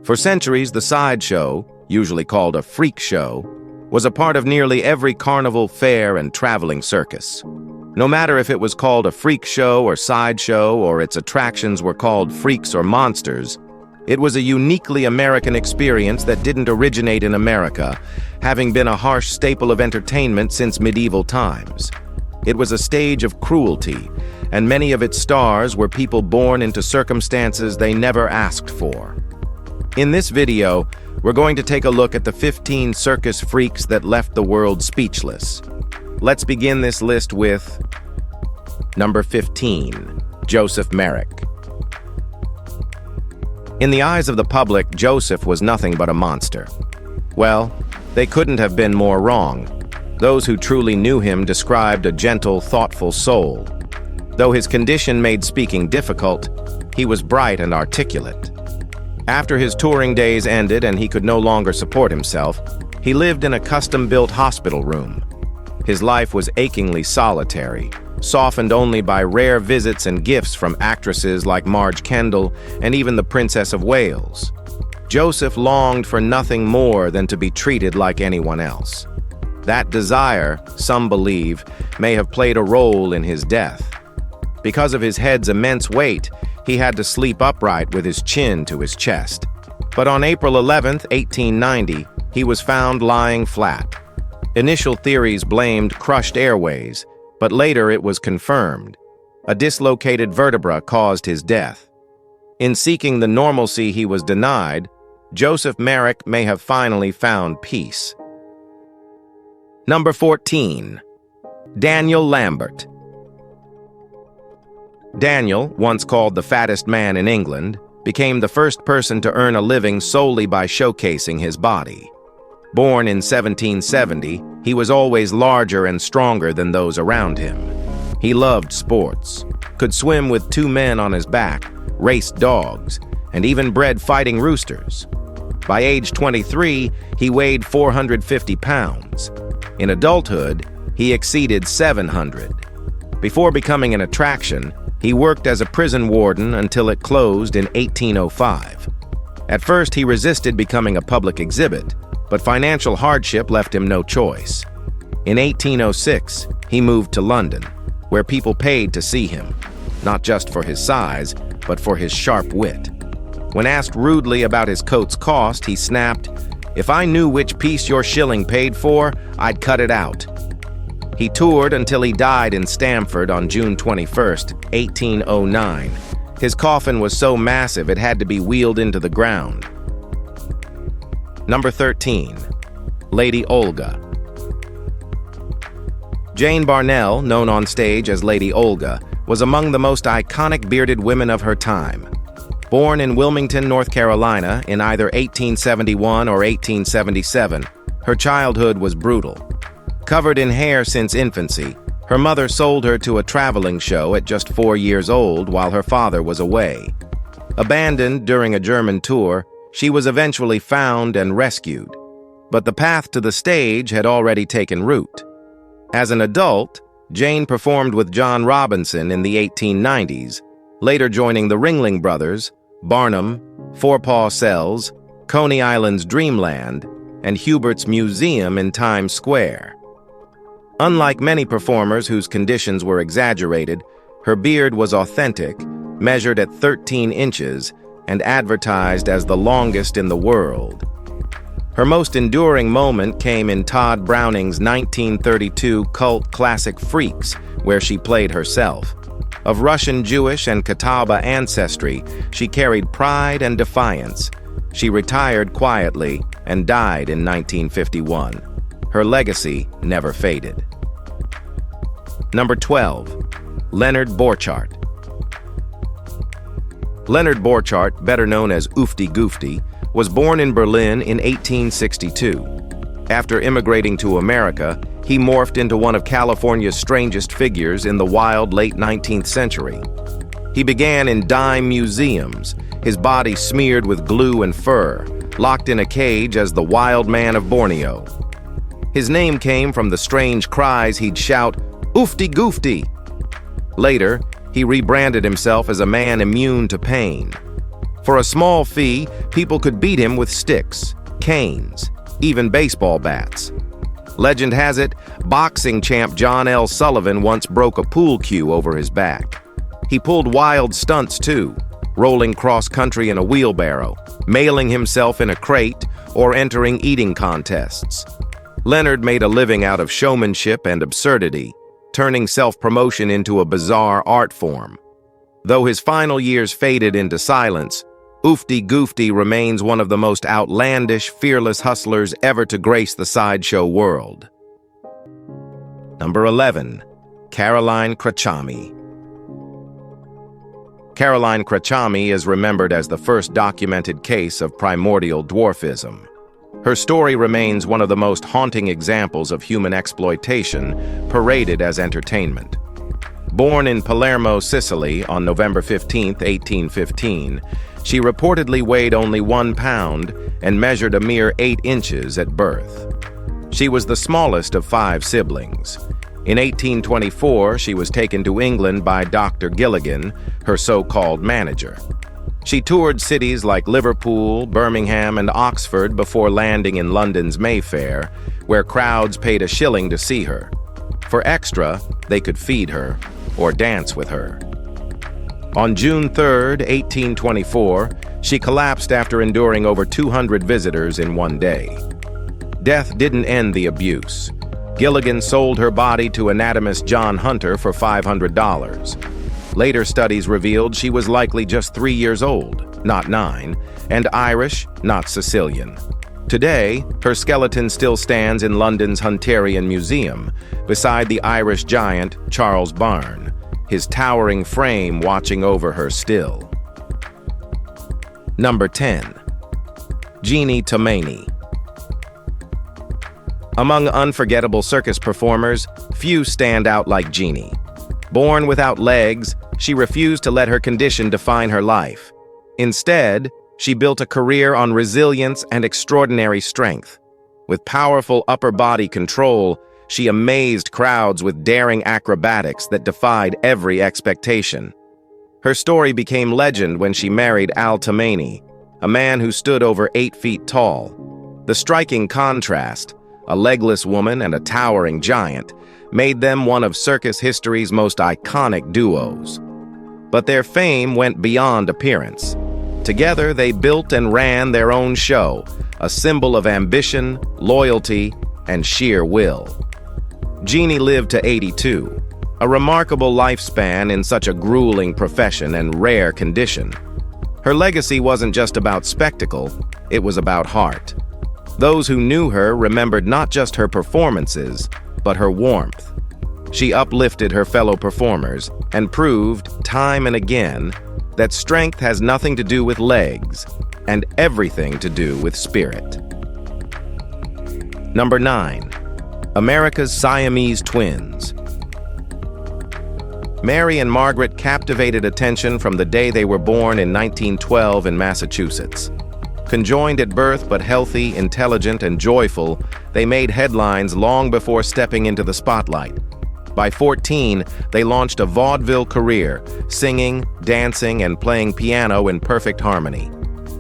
For centuries, the sideshow, usually called a freak show, was a part of nearly every carnival, fair, and traveling circus. No matter if it was called a freak show or sideshow or its attractions were called freaks or monsters, it was a uniquely American experience that didn't originate in America, having been a harsh staple of entertainment since medieval times. It was a stage of cruelty, and many of its stars were people born into circumstances they never asked for. In this video, we're going to take a look at the 15 circus freaks that left the world speechless. Let's begin this list with number 15, Joseph Merrick. In the eyes of the public, Joseph was nothing but a monster. Well, they couldn't have been more wrong. Those who truly knew him described a gentle, thoughtful soul. Though his condition made speaking difficult, he was bright and articulate. After his touring days ended and he could no longer support himself, he lived in a custom-built hospital room. His life was achingly solitary, softened only by rare visits and gifts from actresses like Marge Kendall and even the Princess of Wales. Joseph longed for nothing more than to be treated like anyone else. That desire, some believe, may have played a role in his death. Because of his head's immense weight, he had to sleep upright with his chin to his chest. But on April 11, 1890, he was found lying flat. Initial theories blamed crushed airways, but later it was confirmed. A dislocated vertebra caused his death. In seeking the normalcy he was denied, Joseph Merrick may have finally found peace. Number 14, Daniel Lambert. Daniel, once called the fattest man in England, became the first person to earn a living solely by showcasing his body. Born in 1770, he was always larger and stronger than those around him. He loved sports, could swim with 2 men on his back, raced dogs, and even bred fighting roosters. By age 23, he weighed 450 pounds. In adulthood, he exceeded 700. Before becoming an attraction, he worked as a prison warden until it closed in 1805. At first, he resisted becoming a public exhibit, but financial hardship left him no choice. In 1806, he moved to London, where people paid to see him, not just for his size, but for his sharp wit. When asked rudely about his coat's cost, he snapped, "If I knew which piece your shilling paid for, I'd cut it out." He toured until he died in Stamford on June 21, 1809. His coffin was so massive it had to be wheeled into the ground. Number 13, Lady Olga. Jane Barnell, known on stage as Lady Olga, was among the most iconic bearded women of her time. Born in Wilmington, North Carolina in either 1871 or 1877, her childhood was brutal. Covered in hair since infancy, her mother sold her to a traveling show at just 4 years old while her father was away. Abandoned during a German tour, she was eventually found and rescued. But the path to the stage had already taken root. As an adult, Jane performed with John Robinson in the 1890s, later joining the Ringling Brothers, Barnum, Four-Paw Cells, Coney Island's Dreamland, and Hubert's Museum in Times Square. Unlike many performers whose conditions were exaggerated, her beard was authentic, measured at 13 inches, and advertised as the longest in the world. Her most enduring moment came in Todd Browning's 1932 cult classic Freaks, where she played herself. Of Russian Jewish and Catawba ancestry, she carried pride and defiance. She retired quietly and died in 1951. Her legacy never faded. Number 12, Leonard Borchardt. Leonard Borchardt, better known as Oofty Goofty, was born in Berlin in 1862. After immigrating to America, he morphed into one of California's strangest figures in the wild late 19th century. He began in dime museums, his body smeared with glue and fur, locked in a cage as the Wild Man of Borneo. His name came from the strange cries he'd shout, "Oofty Goofty!" Later, he rebranded himself as a man immune to pain. For a small fee, people could beat him with sticks, canes, even baseball bats. Legend has it, boxing champ John L. Sullivan once broke a pool cue over his back. He pulled wild stunts too, rolling cross-country in a wheelbarrow, mailing himself in a crate, or entering eating contests. Leonard made a living out of showmanship and absurdity, turning self-promotion into a bizarre art form. Though his final years faded into silence, Oofty Goofty remains one of the most outlandish, fearless hustlers ever to grace the sideshow world. Number 11. Caroline Crachami. Caroline Crachami is remembered as the first documented case of primordial dwarfism. Her story remains one of the most haunting examples of human exploitation, paraded as entertainment. Born in Palermo, Sicily on November 15, 1815, she reportedly weighed only 1 pound and measured a mere 8 inches at birth. She was the smallest of 5 siblings. In 1824, she was taken to England by Dr. Gilligan, her so-called manager. She toured cities like Liverpool, Birmingham, and Oxford before landing in London's Mayfair, where crowds paid a shilling to see her. For extra, they could feed her or dance with her. On June 3, 1824, she collapsed after enduring over 200 visitors in one day. Death didn't end the abuse. Gilligan sold her body to anatomist John Hunter for $500. Later studies revealed she was likely just 3 years old, not 9, and Irish, not Sicilian. Today, her skeleton still stands in London's Hunterian Museum, beside the Irish giant Charles Barne, his towering frame watching over her still. Number 10. Jeannie Tomaini. Among unforgettable circus performers, few stand out like Jeannie. Born without legs, she refused to let her condition define her life. Instead, she built a career on resilience and extraordinary strength. With powerful upper body control, she amazed crowds with daring acrobatics that defied every expectation. Her story became legend when she married Al Tomaini, a man who stood over 8 feet tall. The striking contrast, a legless woman and a towering giant, made them one of circus history's most iconic duos. But their fame went beyond appearance. Together, they built and ran their own show, a symbol of ambition, loyalty, and sheer will. Jeannie lived to 82, a remarkable lifespan in such a grueling profession and rare condition. Her legacy wasn't just about spectacle, it was about heart. Those who knew her remembered not just her performances, but her warmth. She uplifted her fellow performers and proved, time and again, that strength has nothing to do with legs and everything to do with spirit. Number 9. America's Siamese Twins. Mary and Margaret captivated attention from the day they were born in 1912 in Massachusetts. Conjoined at birth but healthy, intelligent, and joyful, they made headlines long before stepping into the spotlight. By 14, they launched a vaudeville career, singing, dancing, and playing piano in perfect harmony.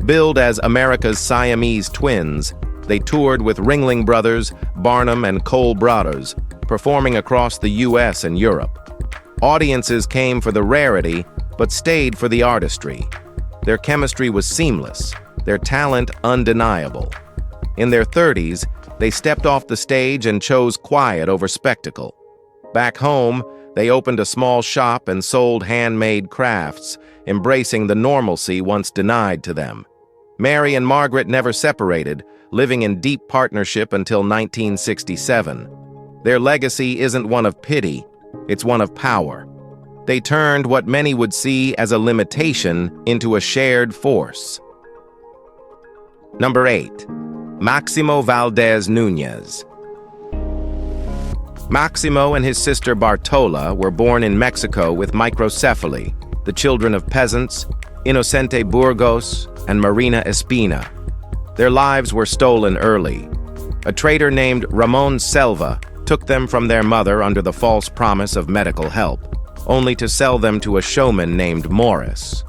Billed as America's Siamese Twins, they toured with Ringling Brothers, Barnum, and Cole Brothers, performing across the U.S. and Europe. Audiences came for the rarity, but stayed for the artistry. Their chemistry was seamless, their talent undeniable. In their 30s, they stepped off the stage and chose quiet over spectacle. Back home, they opened a small shop and sold handmade crafts, embracing the normalcy once denied to them. Mary and Margaret never separated, living in deep partnership until 1967. Their legacy isn't one of pity, it's one of power. They turned what many would see as a limitation into a shared force. Number 8. Máximo Valdez Núñez. Máximo and his sister Bartola were born in Mexico with microcephaly, the children of peasants, Inocente Burgos and Marina Espina. Their lives were stolen early. A trader named Ramon Selva took them from their mother under the false promise of medical help, only to sell them to a showman named Morris.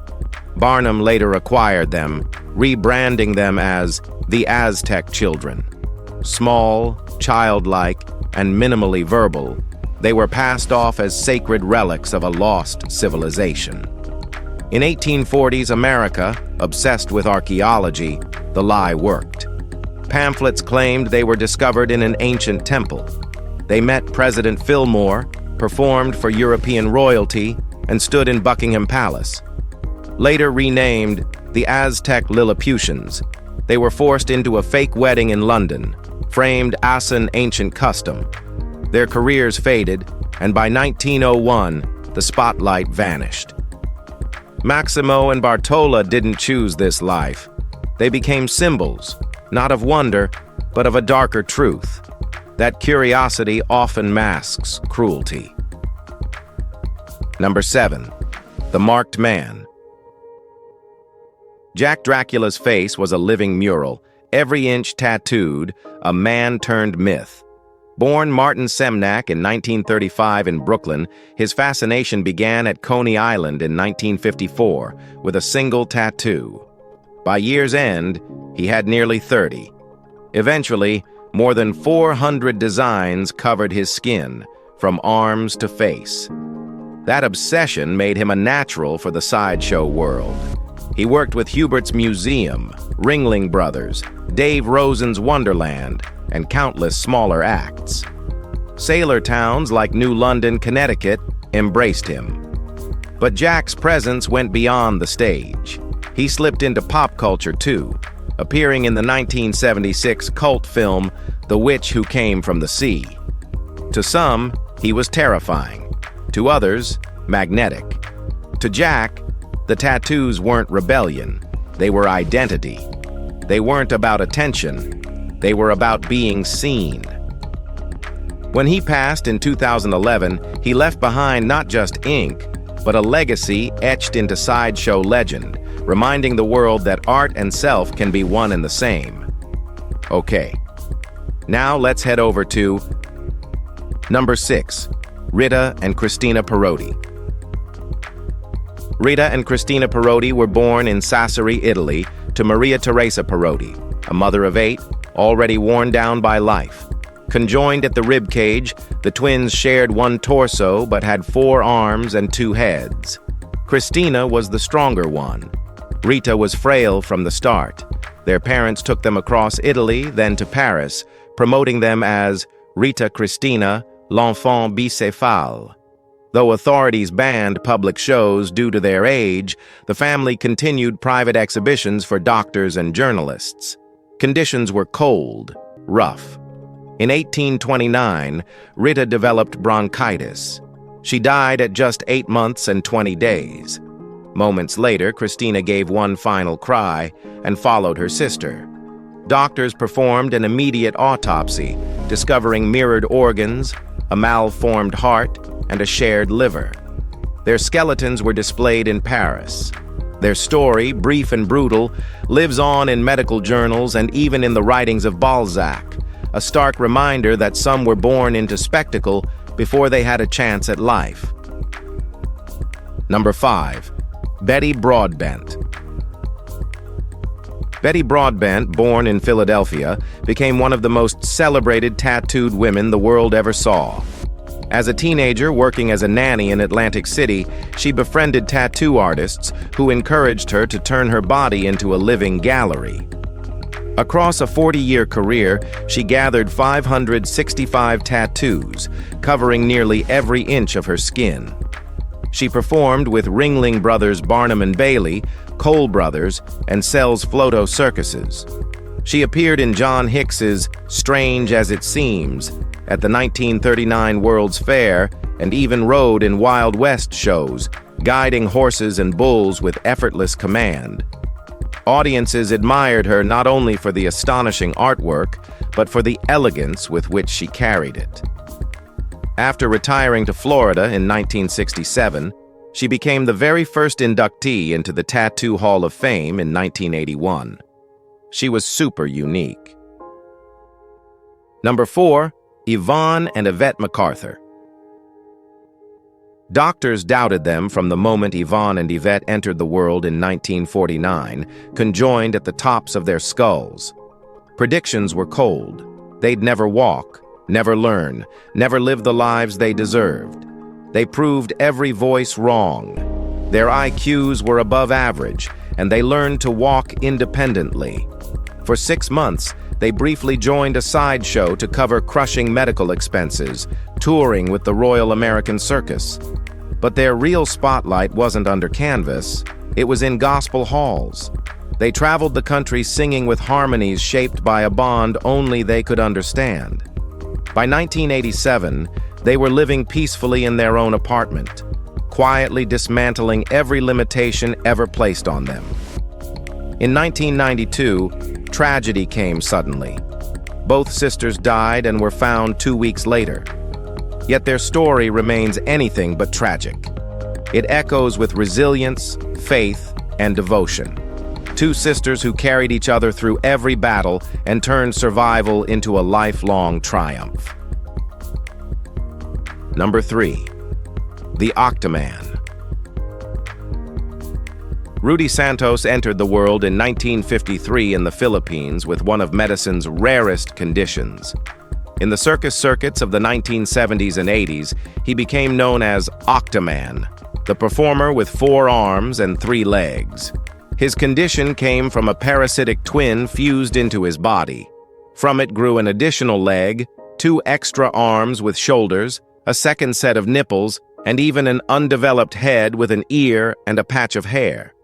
Barnum later acquired them, rebranding them as the Aztec Children. Small, childlike, and minimally verbal, they were passed off as sacred relics of a lost civilization. In 1840s America, obsessed with archaeology, the lie worked. Pamphlets claimed they were discovered in an ancient temple. They met President Fillmore, performed for European royalty, and stood in Buckingham Palace. Later renamed the Aztec Lilliputians, they were forced into a fake wedding in London, framed as an ancient custom. Their careers faded, and by 1901, the spotlight vanished. Maximo and Bartola didn't choose this life. They became symbols, not of wonder, but of a darker truth. That curiosity often masks cruelty. Number 7. The Marked Man. Jack Dracula's face was a living mural, every inch tattooed, a man-turned-myth. Born Martin Semnak in 1935 in Brooklyn, his fascination began at Coney Island in 1954 with a single tattoo. By year's end, he had nearly 30. Eventually, more than 400 designs covered his skin, from arms to face. That obsession made him a natural for the sideshow world. He worked with Hubert's Museum, Ringling Brothers, Dave Rosen's Wonderland, and countless smaller acts. Sailor towns like New London, Connecticut, embraced him. But Jack's presence went beyond the stage. He slipped into pop culture too, appearing in the 1976 cult film The Witch Who Came from the Sea. To some, he was terrifying. To others, magnetic. To Jack, the tattoos weren't rebellion. They were identity. They weren't about attention. They were about being seen. When he passed in 2011, he left behind not just ink, but a legacy etched into sideshow legend, reminding the world that art and self can be one and the same. Okay, now let's head over to number 6, Rita and Cristina Parodi. Rita and Cristina Parodi were born in Sassari, Italy, to Maria Teresa Parodi, a mother of 8, already worn down by life. Conjoined at the rib cage, the twins shared one torso but had 4 arms and 2 heads. Cristina was the stronger one. Rita was frail from the start. Their parents took them across Italy, then to Paris, promoting them as Rita Cristina, l'enfant bicéphale. Though authorities banned public shows due to their age, the family continued private exhibitions for doctors and journalists. Conditions were cold, rough. In 1829, Rita developed bronchitis. She died at just 8 months and 20 days. Moments later, Cristina gave one final cry and followed her sister. Doctors performed an immediate autopsy, discovering mirrored organs, a malformed heart, and a shared liver. Their skeletons were displayed in Paris. Their story, brief and brutal, lives on in medical journals and even in the writings of Balzac, a stark reminder that some were born into spectacle before they had a chance at life. Number 5. Betty Broadbent. Betty Broadbent, born in Philadelphia, became one of the most celebrated tattooed women the world ever saw. As a teenager working as a nanny in Atlantic City, she befriended tattoo artists who encouraged her to turn her body into a living gallery. Across a 40-year career, she gathered 565 tattoos, covering nearly every inch of her skin. She performed with Ringling Brothers Barnum and Bailey, Cole Brothers, and Sells Floto circuses. She appeared in John Hicks's Strange as It Seems at the 1939 World's Fair and even rode in Wild West shows, guiding horses and bulls with effortless command. Audiences admired her not only for the astonishing artwork, but for the elegance with which she carried it. After retiring to Florida in 1967, she became the very first inductee into the Tattoo Hall of Fame in 1981. She was super unique. Number 4. Yvonne and Yvette MacArthur. Doctors doubted them from the moment Yvonne and Yvette entered the world in 1949, conjoined at the tops of their skulls. Predictions were cold. They'd never walk, never learn, never live the lives they deserved. They proved every voice wrong. Their IQs were above average, and they learned to walk independently. For 6 months, they briefly joined a sideshow to cover crushing medical expenses, touring with the Royal American Circus. But their real spotlight wasn't under canvas, it was in gospel halls. They traveled the country singing with harmonies shaped by a bond only they could understand. By 1987, they were living peacefully in their own apartment, quietly dismantling every limitation ever placed on them. In 1992, tragedy came suddenly. Both sisters died and were found 2 weeks later. Yet their story remains anything but tragic. It echoes with resilience, faith, and devotion. Two sisters who carried each other through every battle and turned survival into a lifelong triumph. Number 3. The Octoman. Rudy Santos entered the world in 1953 in the Philippines with one of medicine's rarest conditions. In the circus circuits of the 1970s and 80s, he became known as Octoman, the performer with 4 arms and 3 legs. His condition came from a parasitic twin fused into his body. From it grew an additional leg, 2 extra arms with shoulders, a second set of nipples, and even an undeveloped head with an ear and a patch of hair.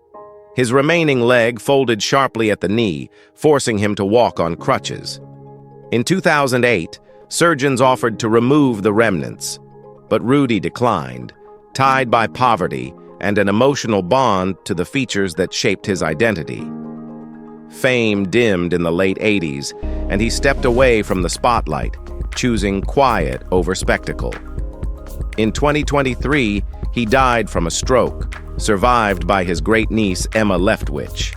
His remaining leg folded sharply at the knee, forcing him to walk on crutches. In 2008, surgeons offered to remove the remnants, but Rudy declined, tied by poverty and an emotional bond to the features that shaped his identity. Fame dimmed in the late 80s, and he stepped away from the spotlight, choosing quiet over spectacle. In 2023, he died from a stroke, survived by his great-niece Emma Leftwich.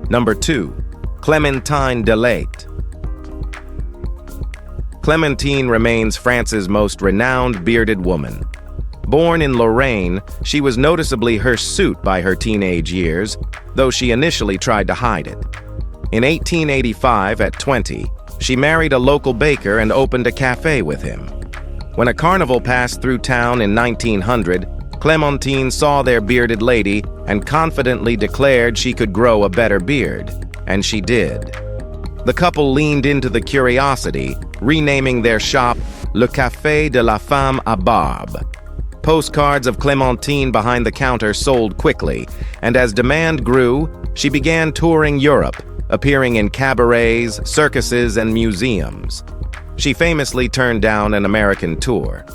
Number 2. Clementine Delate. Clementine remains France's most renowned bearded woman. Born in Lorraine, she was noticeably hirsute by her teenage years, though she initially tried to hide it. In 1885, at 20, she married a local baker and opened a cafe with him. When a carnival passed through town in 1900, Clementine saw their bearded lady and confidently declared she could grow a better beard, and she did. The couple leaned into the curiosity, renaming their shop Le Café de la Femme à Barbe. Postcards of Clementine behind the counter sold quickly, and as demand grew, she began touring Europe, appearing in cabarets, circuses, and museums. She famously turned down an American tour.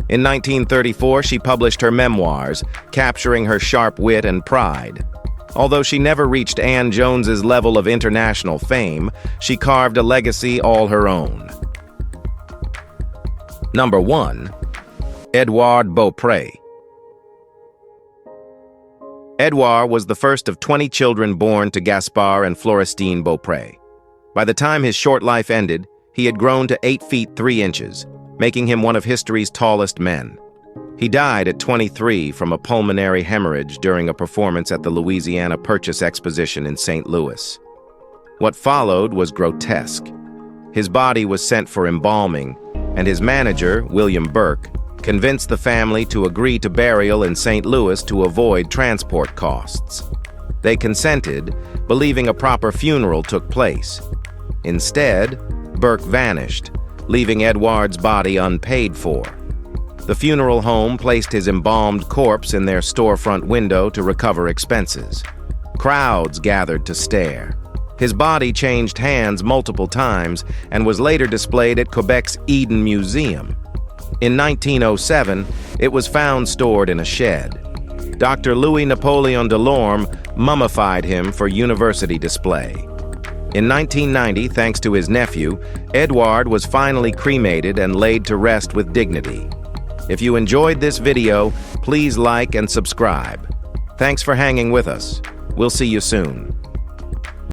In 1934, she published her memoirs, capturing her sharp wit and pride. Although she never reached Anne Jones's level of international fame, she carved a legacy all her own. Number 1. Edouard Beaupré. Edouard was the first of 20 children born to Gaspard and Florestine Beaupré. By the time his short life ended, he had grown to 8 feet 3 inches, making him one of history's tallest men. He died at 23 from a pulmonary hemorrhage during a performance at the Louisiana Purchase Exposition in St. Louis. What followed was grotesque. His body was sent for embalming, and his manager, William Burke, convinced the family to agree to burial in St. Louis to avoid transport costs. They consented, believing a proper funeral took place. Instead, Burke vanished, leaving Edouard's body unpaid for. The funeral home placed his embalmed corpse in their storefront window to recover expenses. Crowds gathered to stare. His body changed hands multiple times and was later displayed at Quebec's Eden Museum. In 1907, it was found stored in a shed. Dr. Louis Napoleon Delorme mummified him for university display. In 1990, thanks to his nephew, Edouard was finally cremated and laid to rest with dignity. If you enjoyed this video, please like and subscribe. Thanks for hanging with us. We'll see you soon.